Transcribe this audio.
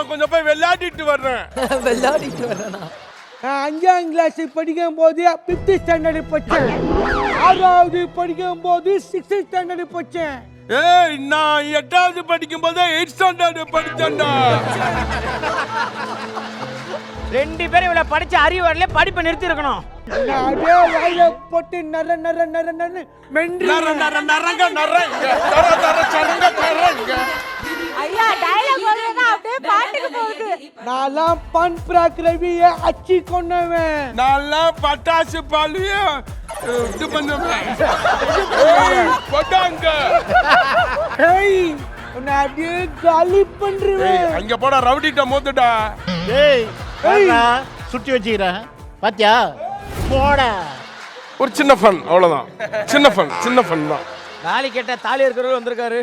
நான் கொஞ்சம் போய் விளையாடிட்டு வர்றேன். விளையாடிட்டு வரேனா? நான் 5ஆம் கிளாஸ் படிக்கும் போது 5th ஸ்டாண்டர்ட் படிச்சேன். 6வது படிக்கும் போது 6th ஸ்டாண்டர்ட் படிச்சேன். ஏய், நான் 8வது படிக்கும் போது 8th ஸ்டாண்டர்ட் படிச்சேன்டா. 2 பேரும் இவ்வளவு படிச்ச அறிவு வரல, படிப்பை நிறுத்தி இருக்கணும். நான் அதே வாயில போட்டு நர நர நர நர மென்று நர நர நரங்க நரங்க நர நர சரங்க நரங்க. ஐயா டயலாக் போடுறதா அப்படியே பாட்டுக்கு போகுது. நான்லாம் பன் பிராக் ரவியை அச்சி கொண்டவன். நான்லாம் பட்டாசு பாலிய இது பண்ணுவேன். போட்டாங்க. ஏய் நான் அப்படியே காலி பண்றேன். அங்க போடா, ரவுடிட்ட மோதுடா. ஏய் சுட்டி வச்சுக்கிறேன் பாத்தியா போட. ஒரு சின்ன ஃபன், அவ்வளவுதான். சின்ன ஃபன் தான். தாலி கேட்ட தாலி இருக்கிறவர் வந்திருக்காரு.